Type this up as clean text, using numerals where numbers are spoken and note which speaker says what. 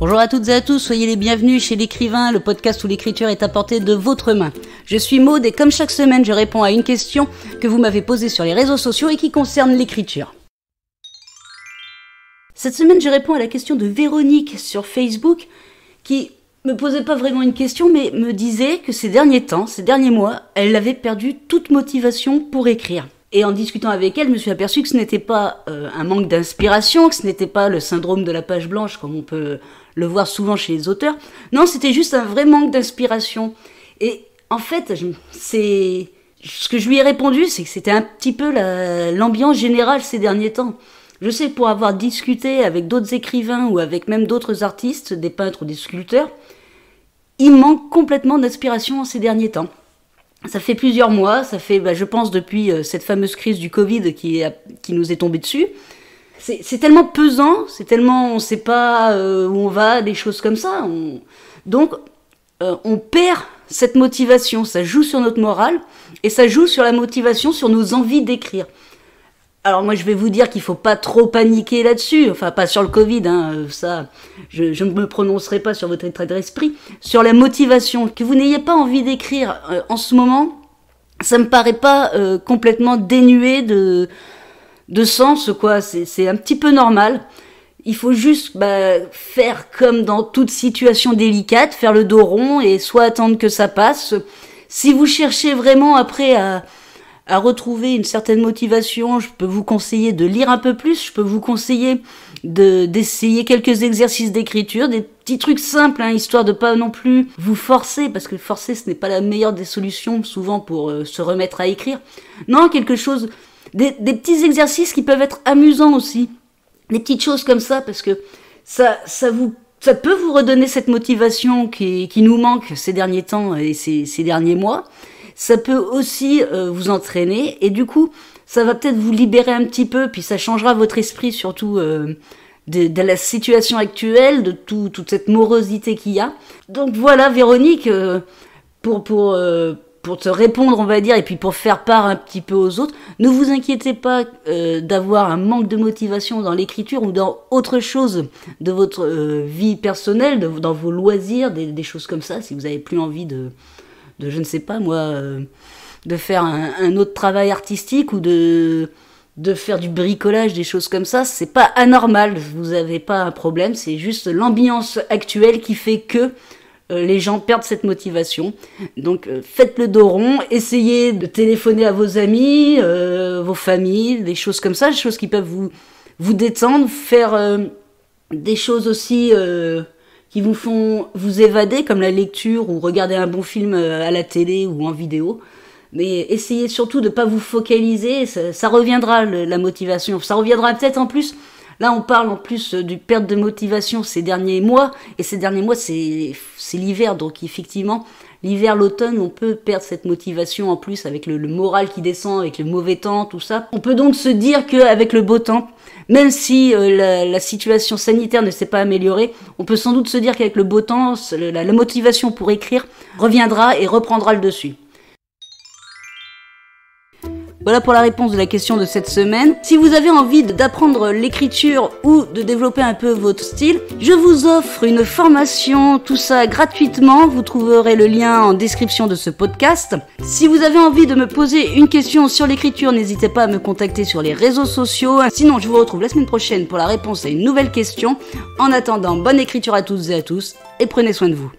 Speaker 1: Bonjour à toutes et à tous, soyez les bienvenus chez l'écrivain, le podcast où l'écriture est à portée de votre main. Je suis Maude et comme chaque semaine, je réponds à une question que vous m'avez posée sur les réseaux sociaux et qui concerne l'écriture. Cette semaine, je réponds à la question de Véronique sur Facebook qui me posait pas vraiment une question mais me disait que ces derniers temps, ces derniers mois, elle avait perdu toute motivation pour écrire. Et en discutant avec elle, je me suis aperçue que ce n'était pas un manque d'inspiration, que ce n'était pas le syndrome de la page blanche comme on peut le voir souvent chez les auteurs. Non, c'était juste un vrai manque d'inspiration. Et en fait, ce que je lui ai répondu, c'est que c'était un petit peu l'ambiance générale ces derniers temps. Je sais, pour avoir discuté avec d'autres écrivains ou avec même d'autres artistes, des peintres ou des sculpteurs, il manque complètement d'inspiration en ces derniers temps. Ça fait plusieurs mois, ça fait, je pense, depuis cette fameuse crise du Covid qui nous est tombée dessus. C'est tellement pesant, c'est tellement, on ne sait pas où on va, des choses comme ça. Donc, on perd cette motivation, ça joue sur notre morale et ça joue sur la motivation, sur nos envies d'écrire. Alors moi, je vais vous dire qu'il faut pas trop paniquer là-dessus, enfin pas sur le Covid, ça, je ne me prononcerai pas sur votre état d'esprit. Sur la motivation, que vous n'ayez pas envie d'écrire en ce moment, ça me paraît pas complètement dénué de sens, quoi. C'est un petit peu normal. Il faut juste faire comme dans toute situation délicate, faire le dos rond et soit attendre que ça passe. Si vous cherchez vraiment après à retrouver une certaine motivation, je peux vous conseiller de lire un peu plus, je peux vous conseiller d'essayer quelques exercices d'écriture, des petits trucs simples, histoire de pas non plus vous forcer, parce que forcer ce n'est pas la meilleure des solutions souvent pour se remettre à écrire. Non, quelque chose, des petits exercices qui peuvent être amusants aussi, des petites choses comme ça, parce que ça peut vous redonner cette motivation qui nous manque ces derniers temps et ces derniers mois. Ça peut aussi vous entraîner et du coup, ça va peut-être vous libérer un petit peu, puis ça changera votre esprit surtout de la situation actuelle, de toute cette morosité qu'il y a. Donc voilà, Véronique, pour te répondre, on va dire, et puis pour faire part un petit peu aux autres, ne vous inquiétez pas d'avoir un manque de motivation dans l'écriture ou dans autre chose de votre vie personnelle, dans vos loisirs, des choses comme ça, si vous n'avez plus envie de je ne sais pas moi, de faire un autre travail artistique ou de faire du bricolage, des choses comme ça, c'est pas anormal, vous avez pas un problème, c'est juste l'ambiance actuelle qui fait que les gens perdent cette motivation. Donc faites le dos rond, essayez de téléphoner à vos amis, vos familles, des choses comme ça, des choses qui peuvent vous détendre, faire des choses aussi qui vous font vous évader, comme la lecture ou regarder un bon film à la télé ou en vidéo. Mais essayez surtout de ne pas vous focaliser, ça reviendra la motivation. Ça reviendra peut-être en plus, là on parle en plus du perte de motivation ces derniers mois, et ces derniers mois c'est l'hiver, donc effectivement, l'hiver, l'automne, on peut perdre cette motivation en plus avec le moral qui descend, avec le mauvais temps, tout ça. On peut donc se dire qu'avec le beau temps, même si la situation sanitaire ne s'est pas améliorée, on peut sans doute se dire qu'avec le beau temps, la motivation pour écrire reviendra et reprendra le dessus. Voilà pour la réponse de la question de cette semaine. Si vous avez envie d'apprendre l'écriture ou de développer un peu votre style, je vous offre une formation, tout ça gratuitement. Vous trouverez le lien en description de ce podcast. Si vous avez envie de me poser une question sur l'écriture, n'hésitez pas à me contacter sur les réseaux sociaux. Sinon, je vous retrouve la semaine prochaine pour la réponse à une nouvelle question. En attendant, bonne écriture à toutes et à tous et prenez soin de vous.